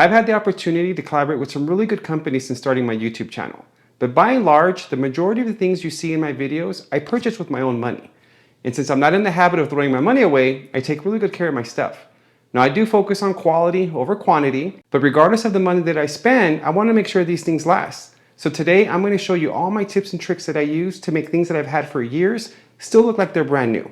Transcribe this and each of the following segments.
I've had the opportunity to collaborate with some really good companies since starting my YouTube channel. But by and large, the majority of the things you see in my videos, I purchase with my own money. And since I'm not in the habit of throwing my money away, I take really good care of my stuff. Now I do focus on quality over quantity, but regardless of the money that I spend, I want to make sure these things last. So today I'm going to show you all my tips and tricks that I use to make things that I've had for years still look like they're brand new.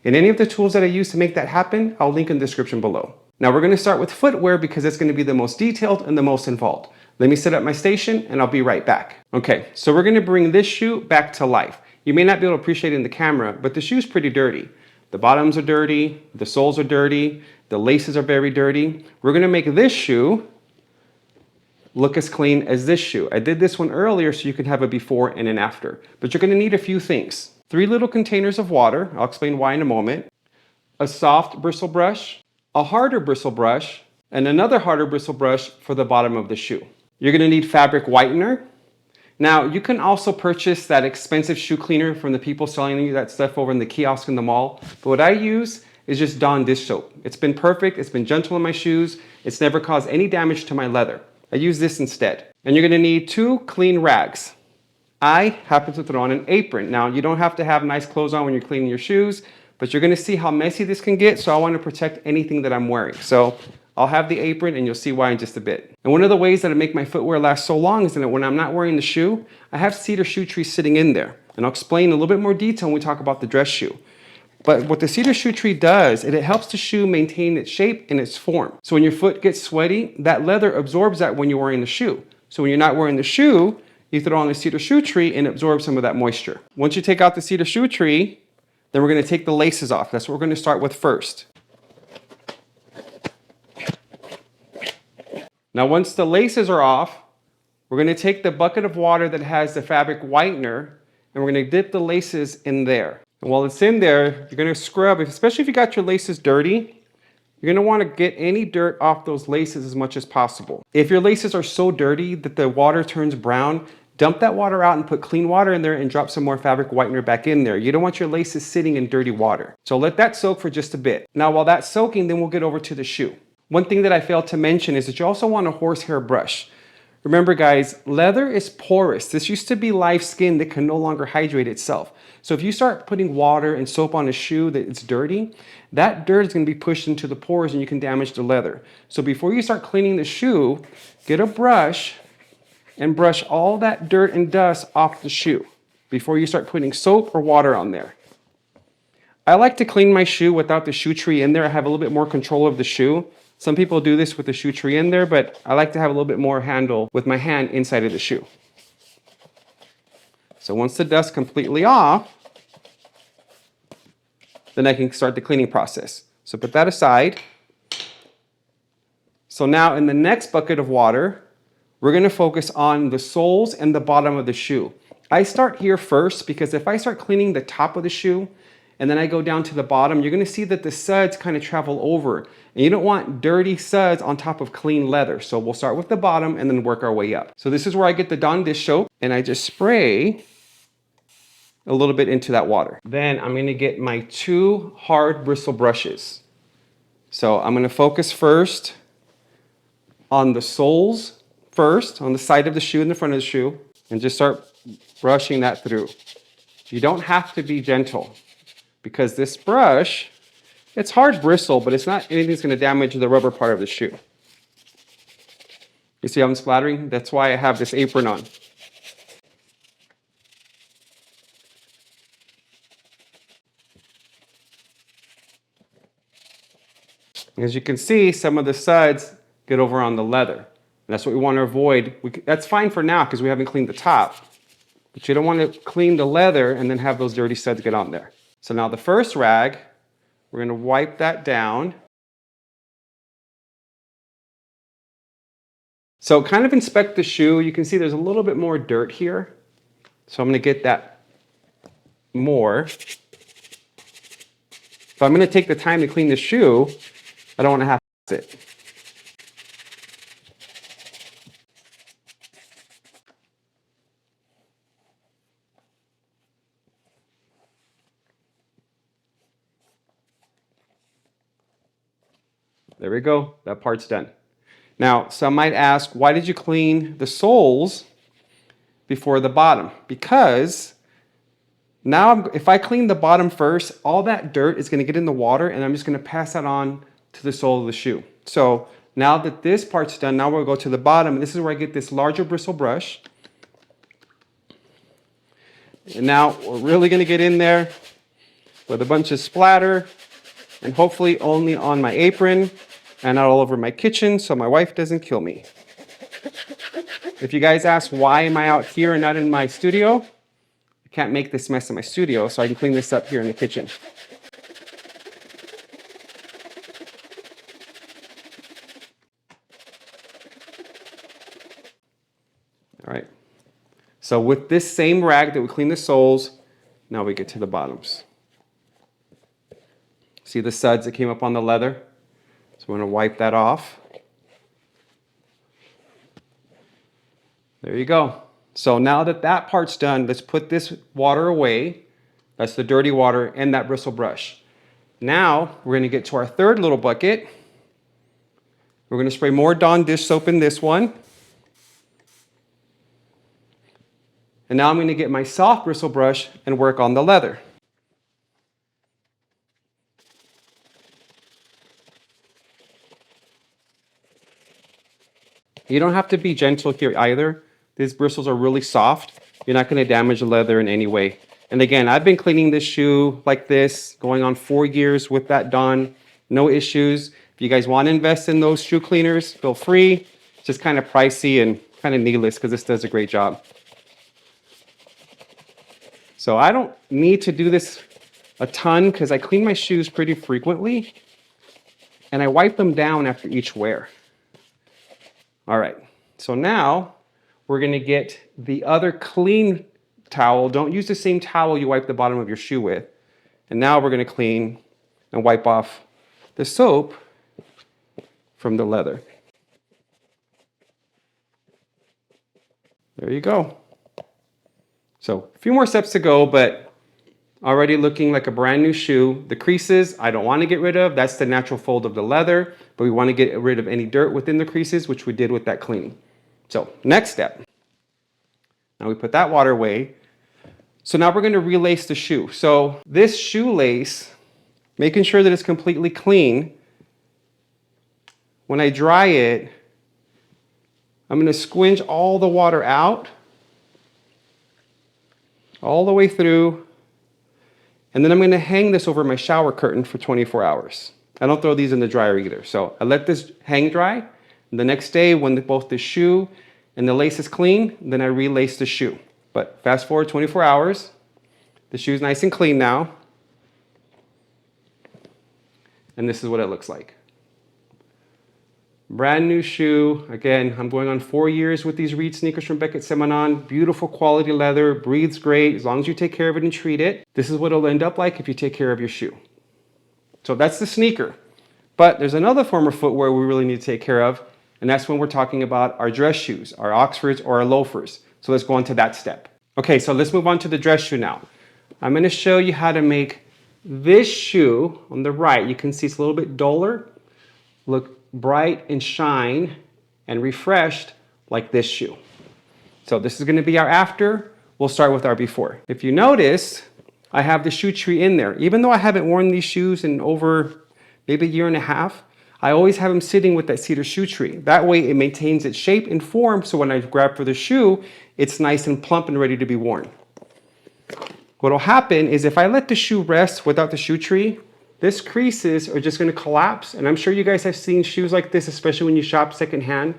And any of the tools that I use to make that happen, I'll link in the description below. Now we're going to start with footwear because it's going to be the most detailed and the most involved. Let me set up my station and I'll be right back. Okay, so we're going to bring this shoe back to life. You may not be able to appreciate it in the camera, but the shoe's pretty dirty. The bottoms are dirty, the soles are dirty, the laces are very dirty. We're going to make this shoe look as clean as this shoe. I did this one earlier so you can have a before and an after, but you're going to need a few things. 3 little containers of water, I'll explain why in a moment, a soft bristle brush, a harder bristle brush, and another harder bristle brush for the bottom of the shoe. You're going to need fabric whitener. Now, you can also purchase that expensive shoe cleaner from the people selling you that stuff over in the kiosk in the mall. But what I use is just Dawn dish soap. It's been perfect. It's been gentle on my shoes. It's never caused any damage to my leather. I use this instead. And you're going to need 2 clean rags. I happen to throw on an apron. Now, you don't have to have nice clothes on when you're cleaning your shoes, but you're going to see how messy this can get, so I want to protect anything that I'm wearing. So I'll have the apron and you'll see why in just a bit. And one of the ways that I make my footwear last so long is that when I'm not wearing the shoe, I have cedar shoe tree sitting in there. And I'll explain a little bit more detail when we talk about the dress shoe. But what the cedar shoe tree does, it helps the shoe maintain its shape and its form. So when your foot gets sweaty, that leather absorbs that when you're wearing the shoe. So when you're not wearing the shoe, you throw on the cedar shoe tree and absorb some of that moisture. Once you take out the cedar shoe tree, then we're going to take the laces off. That's what we're going to start with first. Now once the laces are off, we're going to take the bucket of water that has the fabric whitener and we're going to dip the laces in there. And while it's in there, you're going to scrub, especially if you got your laces dirty, you're going to want to get any dirt off those laces as much as possible. If your laces are so dirty that the water turns brown, dump that water out and put clean water in there and drop some more fabric whitener back in there. You don't want your laces sitting in dirty water. So let that soak for just a bit. Now while that's soaking, then we'll get over to the shoe. One thing that I failed to mention is that you also want a horsehair brush. Remember guys, leather is porous. This used to be live skin that can no longer hydrate itself. So if you start putting water and soap on a shoe that it's dirty, that dirt is going to be pushed into the pores and you can damage the leather. So before you start cleaning the shoe, get a brush and brush all that dirt and dust off the shoe before you start putting soap or water on there. I like to clean my shoe without the shoe tree in there. I have a little bit more control of the shoe. Some people do this with the shoe tree in there, but I like to have a little bit more handle with my hand inside of the shoe. So once the dust's completely off, then I can start the cleaning process. So put that aside. So now in the next bucket of water, we're going to focus on the soles and the bottom of the shoe. I start here first because if I start cleaning the top of the shoe and then I go down to the bottom, you're going to see that the suds kind of travel over. And you don't want dirty suds on top of clean leather. So we'll start with the bottom and then work our way up. So this is where I get the Dawn dish soap and I just spray a little bit into that water. Then I'm going to get my 2 hard bristle brushes. So I'm going to focus first on the soles first, on the side of the shoe and the front of the shoe, and just start brushing that through. You don't have to be gentle because this brush, it's hard bristle, but it's not anything that's going to damage the rubber part of the shoe. You see how I'm splattering? That's why I have this apron on. As you can see, some of the suds get over on the leather. And that's what we want to avoid. That's fine for now because we haven't cleaned the top. But you don't want to clean the leather and then have those dirty suds get on there. So now the first rag, we're going to wipe that down. So kind of inspect the shoe. You can see there's a little bit more dirt here. So I'm going to get that more. If I'm going to take the time to clean the shoe, I don't want to have to fix it. There we go. That part's done. Now, some might ask, why did you clean the soles before the bottom? Because now if I clean the bottom first, all that dirt is going to get in the water and I'm just going to pass that on to the sole of the shoe. So now that this part's done, now we'll go to the bottom, and this is where I get this larger bristle brush. And now we're really going to get in there with a bunch of splatter, and hopefully only on my apron and not all over my kitchen so my wife doesn't kill me. If you guys ask why am I out here and not in my studio, I can't make this mess in my studio, so I can clean this up here in the kitchen. All right. So with this same rag that we clean the soles, now we get to the bottoms. See the suds that came up on the leather? So I'm going to wipe that off. There you go. So now that that part's done, let's put this water away. That's the dirty water and that bristle brush. Now we're going to get to our third little bucket. We're going to spray more Dawn dish soap in this one. And now I'm going to get my soft bristle brush and work on the leather. You don't have to be gentle here either. These bristles are really soft. You're not going to damage the leather in any way. And again, I've been cleaning this shoe like this, going on 4 years with that done. No issues. If you guys want to invest in those shoe cleaners, feel free. It's just kind of pricey and kind of needless because this does a great job. So I don't need to do this a ton because I clean my shoes pretty frequently and I wipe them down after each wear. All right, so now we're going to get the other clean towel. Don't use the same towel you wipe the bottom of your shoe with. And now we're going to clean and wipe off the soap from the leather. There you go. So a few more steps to go, but already looking like a brand new shoe. The creases, I don't want to get rid of. That's the natural fold of the leather, but we want to get rid of any dirt within the creases, which we did with that cleaning. So next step. Now we put that water away. So now we're going to relace the shoe. So this shoelace, making sure that it's completely clean. When I dry it, I'm going to squinge all the water out, all the way through. And then I'm going to hang this over my shower curtain for 24 hours. I don't throw these in the dryer either. So I let this hang dry. And the next day, when both the shoe and the lace is clean, then I relace the shoe. But fast forward 24 hours. The shoe's nice and clean now. And this is what it looks like. Brand new shoe. Again, I'm going on 4 years with these Reed sneakers from Beckett Semanon. Beautiful quality leather, breathes great as long as you take care of it and treat it. This is what it'll end up like if you take care of your shoe. So that's the sneaker. But there's another form of footwear we really need to take care of, and that's when we're talking about our dress shoes, our Oxfords or our loafers. So let's go on to that step. Okay, so let's move on to the dress shoe now. I'm going to show you how to make this shoe on the right. You can see it's a little bit duller. Look bright and shine and refreshed like this shoe. So this is going to be our after. We'll start with our before. If you notice, I have the shoe tree in there. Even though I haven't worn these shoes in over maybe a year and a half, I always have them sitting with that cedar shoe tree. That way it maintains its shape and form, so when I grab for the shoe, it's nice and plump and ready to be worn. What will happen is if I let the shoe rest without the shoe tree, this creases are just going to collapse. And I'm sure you guys have seen shoes like this, especially when you shop secondhand.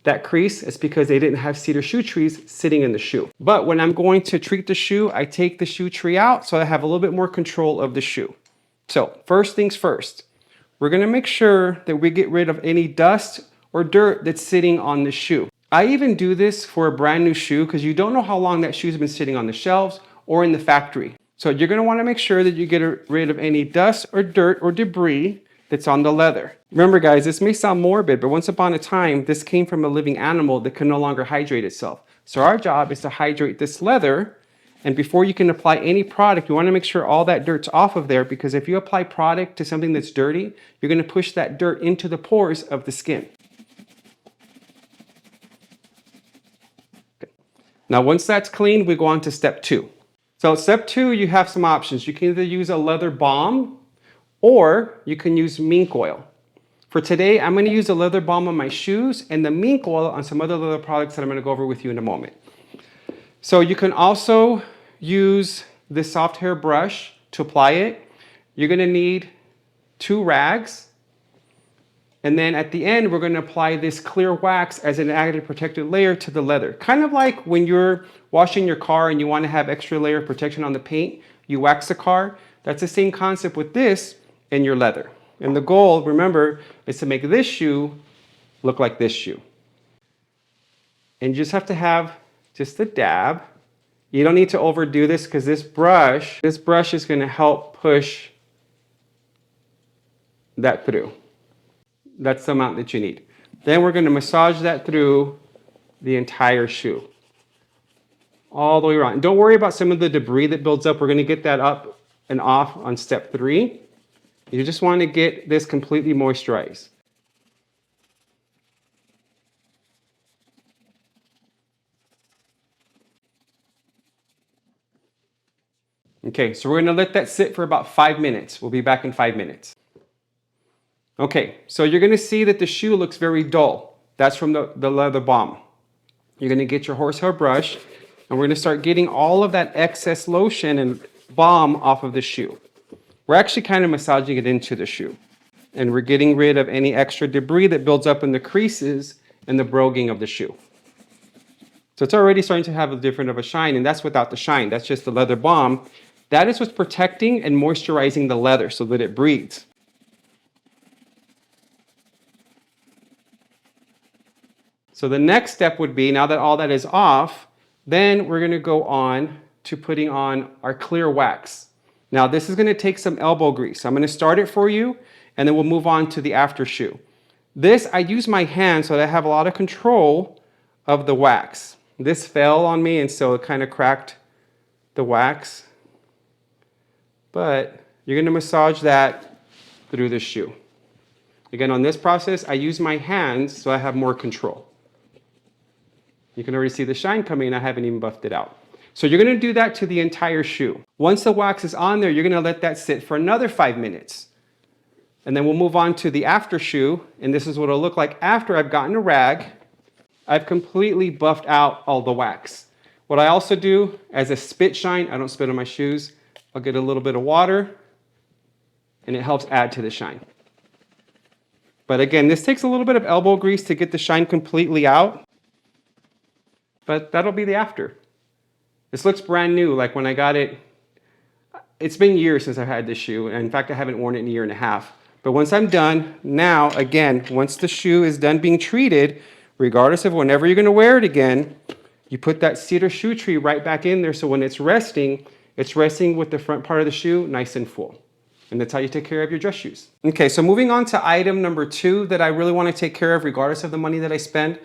That crease is because they didn't have cedar shoe trees sitting in the shoe. But when I'm going to treat the shoe, I take the shoe tree out so I have a little bit more control of the shoe. So first things first, we're going to make sure that we get rid of any dust or dirt that's sitting on the shoe. I even do this for a brand new shoe because you don't know how long that shoe's been sitting on the shelves or in the factory. So you're going to want to make sure that you get rid of any dust or dirt or debris that's on the leather. Remember guys, this may sound morbid, but once upon a time, this came from a living animal that can no longer hydrate itself. So our job is to hydrate this leather. And before you can apply any product, you want to make sure all that dirt's off of there, because if you apply product to something that's dirty, you're going to push that dirt into the pores of the skin. Now, once that's cleaned, we go on to step 2. So step 2, you have some options. You can either use a leather balm or you can use mink oil. For today, I'm going to use a leather balm on my shoes and the mink oil on some other leather products that I'm going to go over with you in a moment. So you can also use this soft hair brush to apply it. You're going to need 2 rags. And then at the end, we're going to apply this clear wax as an added protective layer to the leather. Kind of like when you're washing your car and you want to have extra layer of protection on the paint, you wax the car. That's the same concept with this and your leather. And the goal, remember, is to make this shoe look like this shoe. And you just have to have just a dab. You don't need to overdo this because this brush is going to help push that through. That's the amount that you need. Then we're going to massage that through the entire shoe. All the way around. And don't worry about some of the debris that builds up. We're going to get that up and off on step 3. You just want to get this completely moisturized. Okay, so we're going to let that sit for about 5 minutes. We'll be back in 5 minutes. Okay, so you're going to see that the shoe looks very dull. That's from the leather balm. You're going to get your horsehair brush, and we're going to start getting all of that excess lotion and balm off of the shoe. We're actually kind of massaging it into the shoe. And we're getting rid of any extra debris that builds up in the creases and the broguing of the shoe. So it's already starting to have a different of a shine, and that's without the shine. That's just the leather balm. That is what's protecting and moisturizing the leather so that it breathes. So the next step would be, now that all that is off, then we're going to go on to putting on our clear wax. Now this is going to take some elbow grease. I'm going to start it for you, and then we'll move on to the after shoe. This, I use my hand so that I have a lot of control of the wax. This fell on me, and so it kind of cracked the wax. But you're going to massage that through the shoe. Again, on this process, I use my hands so I have more control. You can already see the shine coming, I haven't even buffed it out. So you're going to do that to the entire shoe. Once the wax is on there, you're going to let that sit for another 5 minutes. And then we'll move on to the after shoe, and this is what it'll look like after I've gotten a rag. I've completely buffed out all the wax. What I also do as a spit shine, I don't spit on my shoes, I'll get a little bit of water, and it helps add to the shine. But again, this takes a little bit of elbow grease to get the shine completely out. But that'll be the after. This looks brand new, like when I got it. It's been years since I've had this shoe, and in fact, I haven't worn it in a year and a half. But once I'm done, now, again, once the shoe is done being treated, regardless of whenever you're gonna wear it again, you put that cedar shoe tree right back in there, so when it's resting with the front part of the shoe nice and full. And that's how you take care of your dress shoes. Okay, so moving on to item number 2 that I really wanna take care of regardless of the money that I spend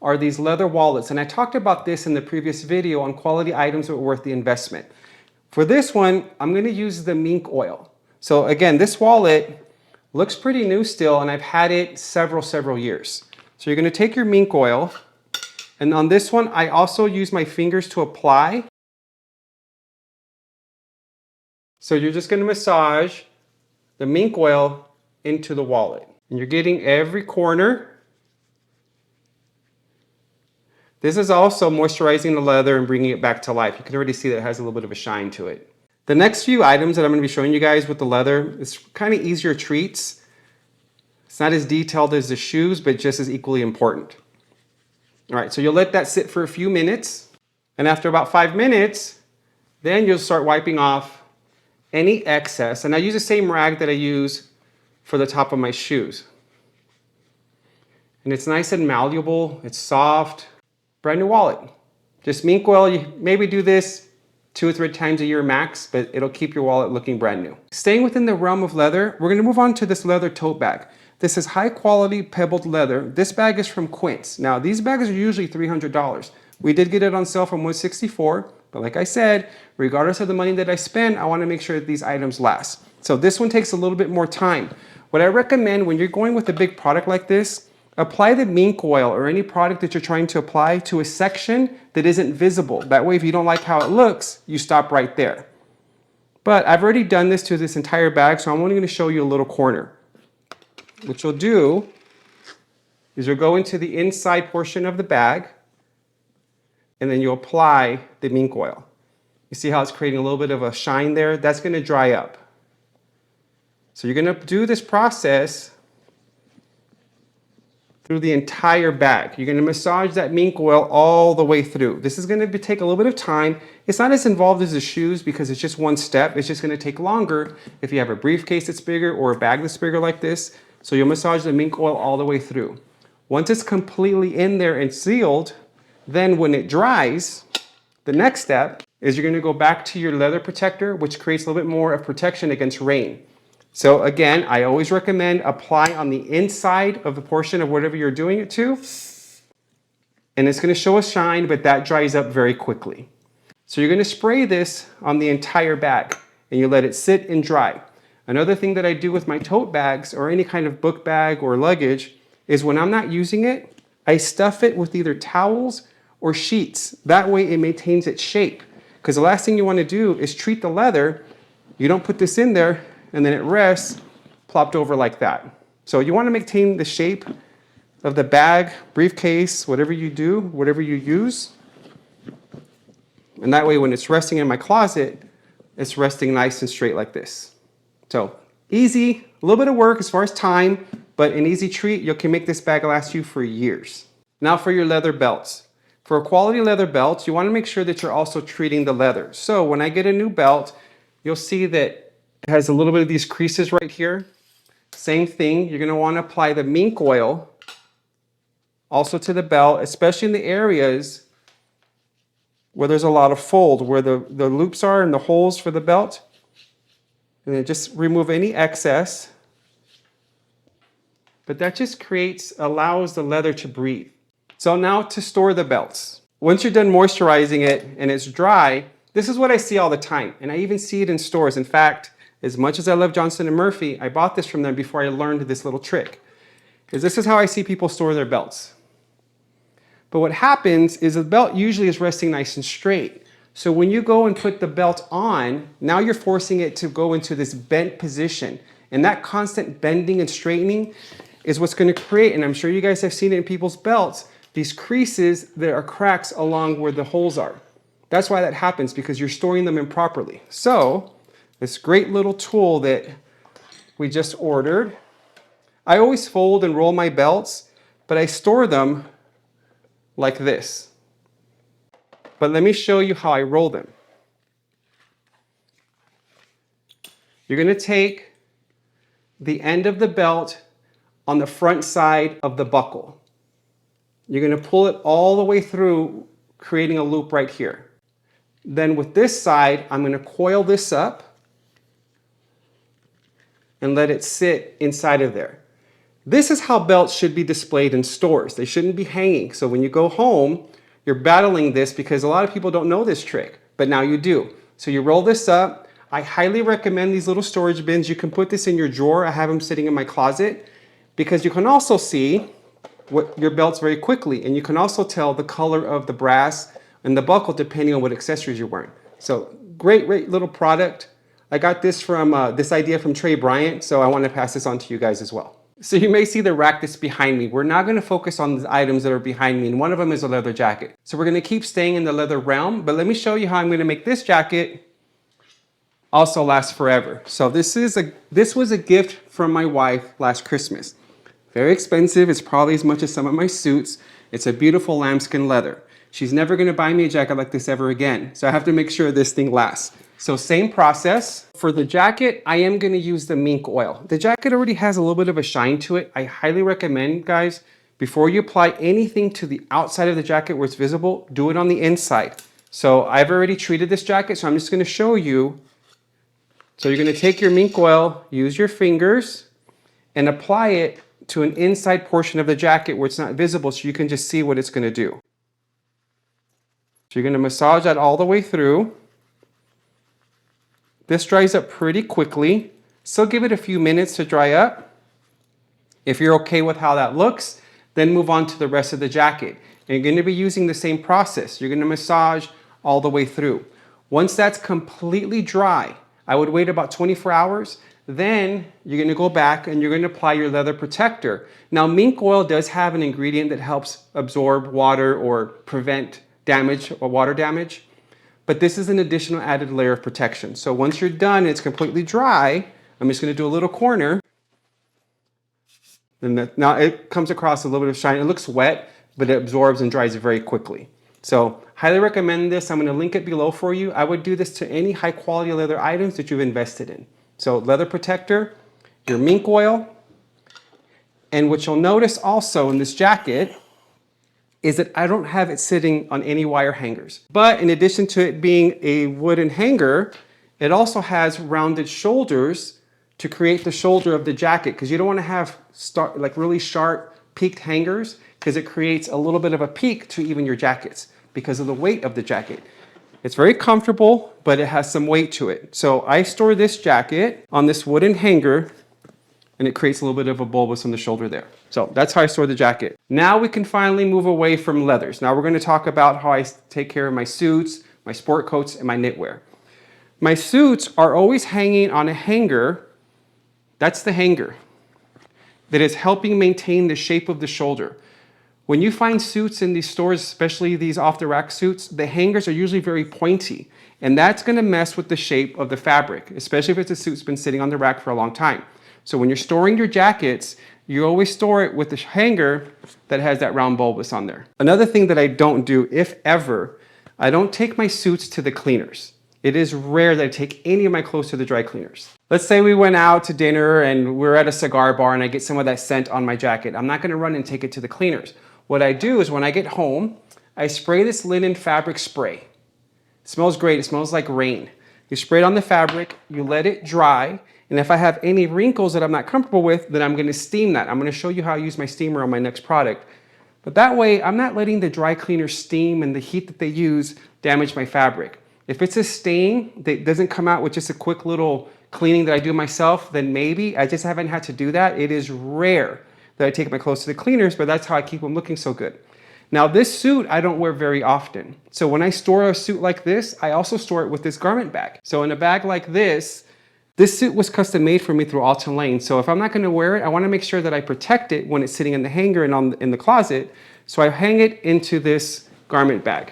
are these leather wallets. And I talked about this in the previous video on quality items that were worth the investment. For this one, I'm gonna use the mink oil. So again, this wallet looks pretty new still, and I've had it several years. So you're gonna take your mink oil, and on this one, I also use my fingers to apply. So you're just gonna massage the mink oil into the wallet. And you're getting every corner. This is also moisturizing the leather and bringing it back to life. You can already see that it has a little bit of a shine to it. The next few items that I'm going to be showing you guys with the leather is kind of easier treats. It's not as detailed as the shoes, but just as equally important. All right, so you'll let that sit for a few minutes. And after about 5 minutes, then you'll start wiping off any excess. And I use the same rag that I use for the top of my shoes. And it's nice and malleable, it's soft. Brand new wallet. Just mink oil, you maybe do this 2 or 3 times a year max, but it'll keep your wallet looking brand new. Staying within the realm of leather, we're gonna move on to this leather tote bag. This is high quality pebbled leather. This bag is from Quince. Now these bags are usually $300. We did get it on sale for $164, but like I said, regardless of the money that I spend, I wanna make sure that these items last. So this one takes a little bit more time. What I recommend when you're going with a big product like this apply the mink oil or any product that you're trying to apply to a section that isn't visible. That way, if you don't like how it looks, you stop right there. But I've already done this to this entire bag, so I'm only going to show you a little corner. What you'll do is you'll go into the inside portion of the bag, and then you'll apply the mink oil. You see how it's creating a little bit of a shine there? That's going to dry up. So you're going to do this process through the entire bag. You're going to massage that mink oil all the way through. This is going to take a little bit of time. It's not as involved as the shoes because it's just one step. It's just going to take longer if you have a briefcase that's bigger or a bag that's bigger like this. So you'll massage the mink oil all the way through. Once it's completely in there and sealed, then when it dries, the next step is you're going to go back to your leather protector, which creates a little bit more of protection against rain. So again, I always recommend apply on the inside of the portion of whatever you're doing it to. And it's going to show a shine, but that dries up very quickly. So you're going to spray this on the entire bag and you let it sit and dry. Another thing that I do with my tote bags or any kind of book bag or luggage is when I'm not using it, I stuff it with either towels or sheets. That way it maintains its shape. Because the last thing you want to do is treat the leather. You don't put this in there and then it rests plopped over like that. So you want to maintain the shape of the bag, briefcase, whatever you do, whatever you use. And that way when it's resting in my closet, it's resting nice and straight like this. So easy, a little bit of work as far as time, but an easy treat. You can make this bag last you for years. Now for your leather belts. For a quality leather belt, you want to make sure that you're also treating the leather. So when I get a new belt, you'll see that it has a little bit of these creases right here. Same thing, you're going to want to apply the mink oil also to the belt, especially in the areas where there's a lot of fold, where the loops are and the holes for the belt. And then just remove any excess. But that just allows the leather to breathe. So now to store the belts. Once you're done moisturizing it and it's dry, this is what I see all the time. And I even see it in stores. In fact, as much as I love Johnson & Murphy, I bought this from them before I learned this little trick. This is how I see people store their belts. But what happens is the belt usually is resting nice and straight. So when you go and put the belt on, now you're forcing it to go into this bent position. And that constant bending and straightening is what's going to create, and I'm sure you guys have seen it in people's belts, these creases that are cracks along where the holes are. That's why that happens, because you're storing them improperly. So this great little tool that we just ordered, I always fold and roll my belts, but I store them like this. But let me show you how I roll them. You're going to take the end of the belt on the front side of the buckle. You're going to pull it all the way through, creating a loop right here. Then with this side, I'm going to coil this up and let it sit inside of there. This is how belts should be displayed in stores. They shouldn't be hanging. So when you go home, you're battling this because a lot of people don't know this trick, but now you do. So you roll this up. I highly recommend these little storage bins. You can put this in your drawer. I have them sitting in my closet because you can also see what your belts very quickly, and you can also tell the color of the brass and the buckle depending on what accessories you're wearing. So great little product. I got this from this idea from Trey Bryant, so I want to pass this on to you guys as well. So you may see the rack that's behind me. We're now going to focus on the items that are behind me, and one of them is a leather jacket. So we're going to keep staying in the leather realm, but let me show you how I'm going to make this jacket also last forever. So this was a gift from my wife last Christmas. Very expensive. It's probably as much as some of my suits. It's a beautiful lambskin leather. She's never going to buy me a jacket like this ever again. So I have to make sure this thing lasts. So same process. For the jacket, I am going to use the mink oil. The jacket already has a little bit of a shine to it. I highly recommend, guys, before you apply anything to the outside of the jacket where it's visible, do it on the inside. So I've already treated this jacket, so I'm just going to show you. So you're going to take your mink oil, use your fingers, and apply it to an inside portion of the jacket where it's not visible so you can just see what it's going to do. So you're going to massage that all the way through. This dries up pretty quickly. Still give it a few minutes to dry up. If you're okay with how that looks, Then move on to the rest of the jacket. And you're gonna be using the same process. You're gonna massage all the way through. Once that's completely dry, I would wait about 24 hours. Then you're gonna go back and you're gonna apply your leather protector. Now, mink oil does have an ingredient that helps absorb water or prevent damage or water damage, but this is an additional added layer of protection. So once you're done and it's completely dry, I'm just gonna do a little corner. And now it comes across a little bit of shine. It looks wet, but it absorbs and dries very quickly. So highly recommend this. I'm gonna link it below for you. I would do this to any high quality leather items that you've invested in. So leather protector, your mink oil, and what you'll notice also in this jacket is that I don't have it sitting on any wire hangers. But in addition to it being a wooden hanger, it also has rounded shoulders to create the shoulder of the jacket, because you don't want to have like really sharp peaked hangers, because it creates a little bit of a peak to even your jackets because of the weight of the jacket. It's very comfortable, but it has some weight to it. So I store this jacket on this wooden hanger, and it creates a little bit of a bulbous on the shoulder there. So that's how I store the jacket. Now we can finally move away from leathers. Now we're going to talk about how I take care of my suits, my sport coats, and my knitwear. My suits are always hanging on a hanger. That's the hanger that is helping maintain the shape of the shoulder. When you find suits in these stores, especially these off-the-rack suits, the hangers are usually very pointy, and that's going to mess with the shape of the fabric, especially if it's a suit that's been sitting on the rack for a long time. So when you're storing your jackets, you always store it with the hanger that has that round bulbous on there. Another thing that I don't do, if ever, I don't take my suits to the cleaners. It is rare that I take any of my clothes to the dry cleaners. Let's say we went out to dinner and we're at a cigar bar and I get some of that scent on my jacket. I'm not gonna run and take it to the cleaners. What I do is when I get home, I spray this linen fabric spray. It smells great, it smells like rain. You spray it on the fabric, you let it dry, and if I have any wrinkles that I'm not comfortable with, then I'm gonna steam that. I'm gonna show you how I use my steamer on my next product. But that way, I'm not letting the dry cleaner steam and the heat that they use damage my fabric. If it's a stain that doesn't come out with just a quick little cleaning that I do myself, then maybe. I just haven't had to do that. It is rare that I take my clothes to the cleaners, but that's how I keep them looking so good. Now this suit I don't wear very often. So when I store a suit like this, I also store it with this garment bag. So in a bag like this suit was custom made for me through Alton Lane. So if I'm not gonna wear it, I wanna make sure that I protect it when it's sitting in the hanger and in the closet. So I hang it into this garment bag.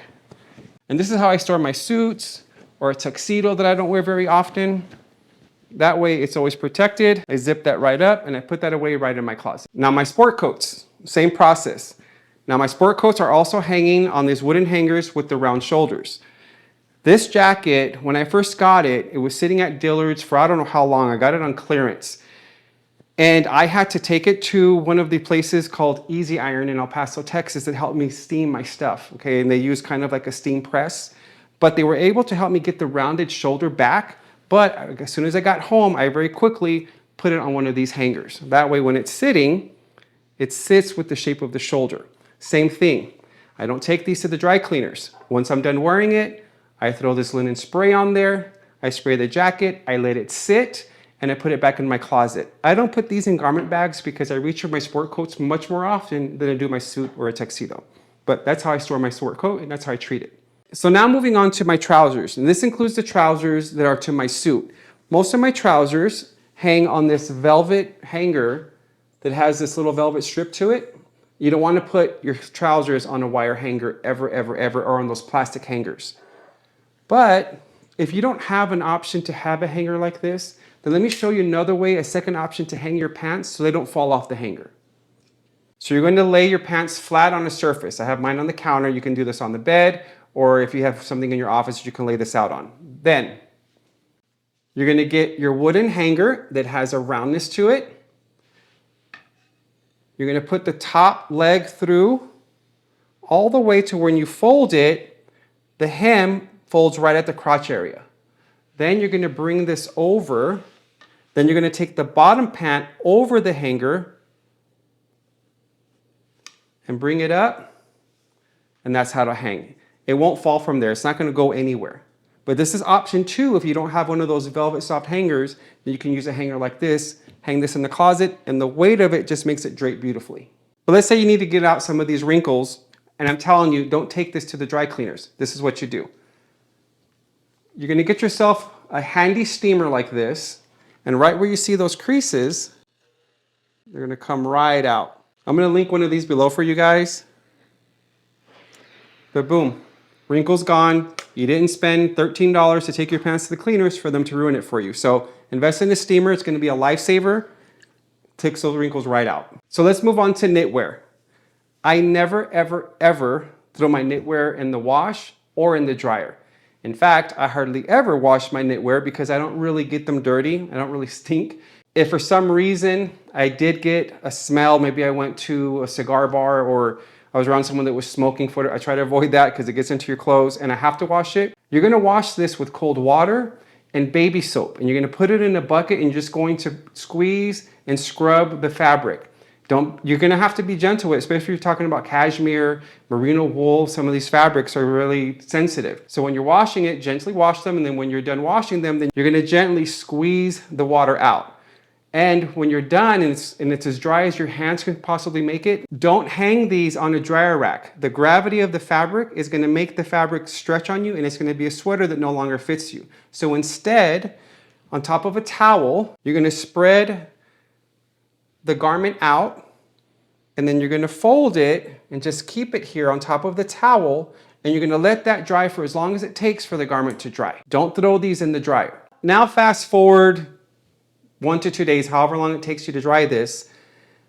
And this is how I store my suits or a tuxedo that I don't wear very often. That way it's always protected. I zip that right up and I put that away right in my closet. Now my sport coats, same process. Now my sport coats are also hanging on these wooden hangers with the round shoulders. This jacket, when I first got it, it was sitting at Dillard's for I don't know how long. I got it on clearance. And I had to take it to one of the places called Easy Iron in El Paso, Texas, that helped me steam my stuff, okay? And they use kind of like a steam press. But they were able to help me get the rounded shoulder back. But as soon as I got home, I very quickly put it on one of these hangers. That way when it's sitting, it sits with the shape of the shoulder. Same thing. I don't take these to the dry cleaners. Once I'm done wearing it, I throw this linen spray on there. I spray the jacket, I let it sit, and I put it back in my closet. I don't put these in garment bags because I reach for my sport coats much more often than I do my suit or a tuxedo. But that's how I store my sport coat and that's how I treat it. So now moving on to my trousers, and this includes the trousers that are to my suit. Most of my trousers hang on this velvet hanger that has this little velvet strip to it. You don't want to put your trousers on a wire hanger ever, ever, ever, or on those plastic hangers. But if you don't have an option to have a hanger like this, then let me show you another way, a second option to hang your pants so they don't fall off the hanger. So you're going to lay your pants flat on a surface. I have mine on the counter. You can do this on the bed, or if you have something in your office, you can lay this out on. Then you're going to get your wooden hanger that has a roundness to it. You're going to put the top leg through all the way to when you fold it, the hem folds right at the crotch area. Then you're going to bring this over. Then you're going to take the bottom pant over the hanger and bring it up. And that's how to hang. It won't fall from there. It's not going to go anywhere. But this is option 2. If you don't have one of those velvet soft hangers, then you can use a hanger like this, hang this in the closet, and the weight of it just makes it drape beautifully. But let's say you need to get out some of these wrinkles, and I'm telling you, don't take this to the dry cleaners. This is what you do. You're gonna get yourself a handy steamer like this, and right where you see those creases, they're gonna come right out. I'm gonna link one of these below for you guys. But boom, wrinkles gone. You didn't spend $13 to take your pants to the cleaners for them to ruin it for you. So invest in a steamer, it's gonna be a lifesaver. Takes those wrinkles right out. So let's move on to knitwear. I never, ever, ever throw my knitwear in the wash or in the dryer. In fact, I hardly ever wash my knitwear because I don't really get them dirty. I don't really stink. If for some reason I did get a smell, maybe I went to a cigar bar or I was around someone that was smoking for it, I try to avoid that because it gets into your clothes and I have to wash it. You're gonna wash this with cold water and baby soap, and you're gonna put it in a bucket and you're just going to squeeze and scrub the fabric. You're gonna have to be gentle with it, especially if you're talking about cashmere, merino wool. Some of these fabrics are really sensitive. So when you're washing it, gently wash them, and then when you're done washing them, then you're gonna gently squeeze the water out. And when you're done and it's as dry as your hands can possibly make it, don't hang these on a dryer rack. The gravity of the fabric is gonna make the fabric stretch on you, and it's gonna be a sweater that no longer fits you. So instead, on top of a towel, you're gonna spread the garment out, and then you're gonna fold it and just keep it here on top of the towel, and you're gonna let that dry for as long as it takes for the garment to dry. Don't throw these in the dryer. Now fast forward 1 to 2 days, however long it takes you to dry this.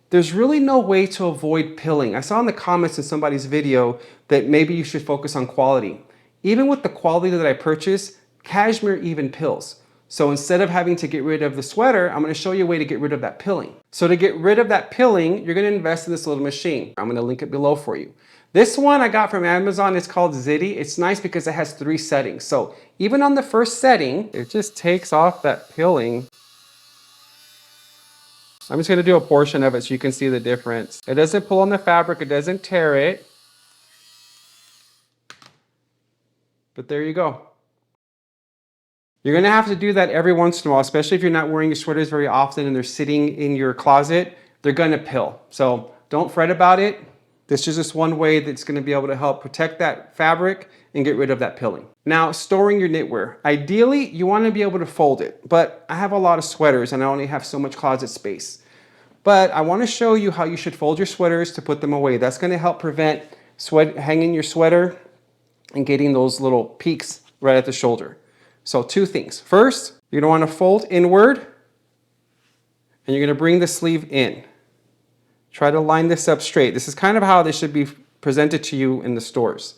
There's really no way to avoid pilling. I saw in the comments in somebody's video that maybe you should focus on quality. Even with the quality that I purchased, cashmere even pills. So instead of having to get rid of the sweater, I'm gonna show you a way to get rid of that pilling. So to get rid of that pilling, you're gonna invest in this little machine. I'm gonna link it below for you. This one I got from Amazon, it's called Zitty. It's nice because it has 3 settings. So even on the first setting, it just takes off that pilling. I'm just gonna do a portion of it so you can see the difference. It doesn't pull on the fabric, it doesn't tear it. But there you go. You're gonna have to do that every once in a while, especially if you're not wearing your sweaters very often and they're sitting in your closet, they're gonna pill. So don't fret about it. This is just one way that's gonna be able to help protect that fabric and get rid of that pilling. Now, storing your knitwear. Ideally, you wanna be able to fold it, but I have a lot of sweaters and I only have so much closet space. But I wanna show you how you should fold your sweaters to put them away. That's gonna help prevent hanging your sweater and getting those little peaks right at the shoulder. So 2 things. First, you're gonna wanna fold inward and you're gonna bring the sleeve in. Try to line this up straight. This is kind of how this should be presented to you in the stores.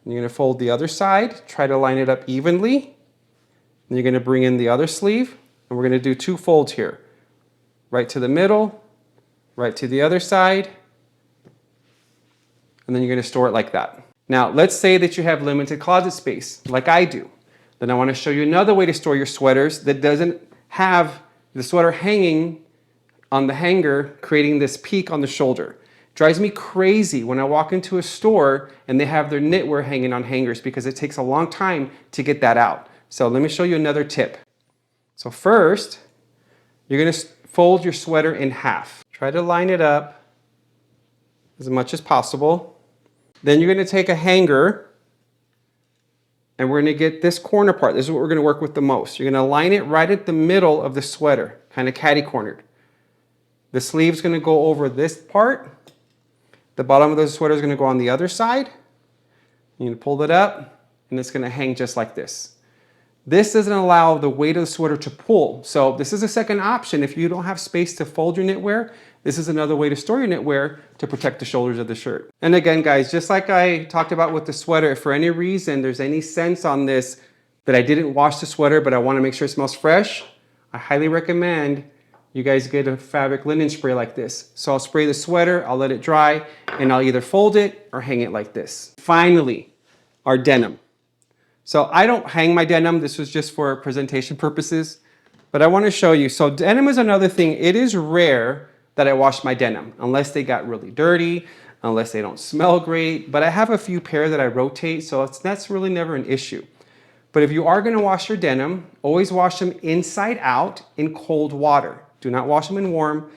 And you're gonna fold the other side, try to line it up evenly. Then you're gonna bring in the other sleeve, and we're gonna do 2 folds here. Right to the middle, right to the other side, and then you're gonna store it like that. Now, let's say that you have limited closet space, like I do. Then I wanna show you another way to store your sweaters that doesn't have the sweater hanging on the hanger, creating this peak on the shoulder. It drives me crazy when I walk into a store and they have their knitwear hanging on hangers because it takes a long time to get that out. So let me show you another tip. So first, you're gonna fold your sweater in half. Try to line it up as much as possible. Then you're gonna take a hanger and we're gonna get this corner part. This is what we're gonna work with the most. You're gonna line it right at the middle of the sweater, kind of catty-cornered. The sleeve's gonna go over this part. The bottom of the sweater is gonna go on the other side. You're gonna pull it up and it's gonna hang just like this. This doesn't allow the weight of the sweater to pull. So this is a second option. If you don't have space to fold your knitwear, this is another way to store your knitwear to protect the shoulders of the shirt. And again, guys, just like I talked about with the sweater, if for any reason there's any sense on this that I didn't wash the sweater, but I wanna make sure it smells fresh, I highly recommend you guys get a fabric linen spray like this. So I'll spray the sweater, I'll let it dry, and I'll either fold it or hang it like this. Finally, our denim. So I don't hang my denim, this was just for presentation purposes, but I wanna show you. So denim is another thing. It is rare that I wash my denim, unless they got really dirty, unless they don't smell great, but I have a few pair that I rotate, so that's really never an issue. But if you are gonna wash your denim, always wash them inside out in cold water. Do not wash them in warm.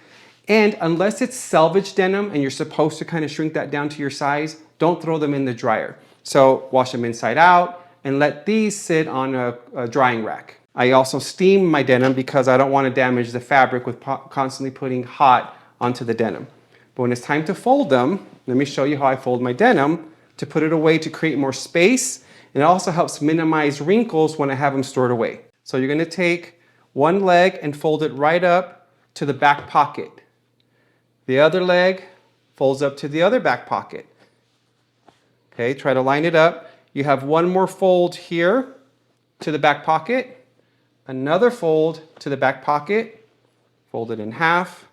And unless it's selvage denim and you're supposed to kind of shrink that down to your size, don't throw them in the dryer. So wash them inside out and let these sit on a drying rack. I also steam my denim because I don't want to damage the fabric with constantly putting hot onto the denim. But when it's time to fold them, let me show you how I fold my denim to put it away to create more space. And it also helps minimize wrinkles when I have them stored away. So you're going to take one leg and fold it right up to the back pocket. The other leg folds up to the other back pocket. Okay, try to line it up. You have one more fold here to the back pocket, another fold to the back pocket, fold it in half,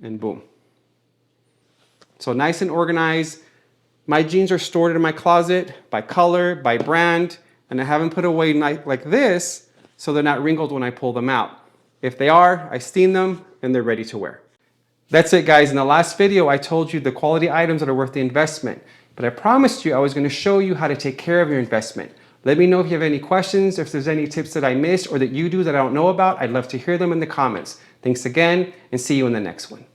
and boom. So nice and organized. My jeans are stored in my closet by color, by brand, and I haven't put away like this so they're not wrinkled when I pull them out. If they are, I steam them and they're ready to wear. That's it, guys. In the last video, I told you the quality items that are worth the investment, but I promised you I was going to show you how to take care of your investment. Let me know if you have any questions, if there's any tips that I missed or that you do that I don't know about. I'd love to hear them in the comments. Thanks again, and see you in the next one.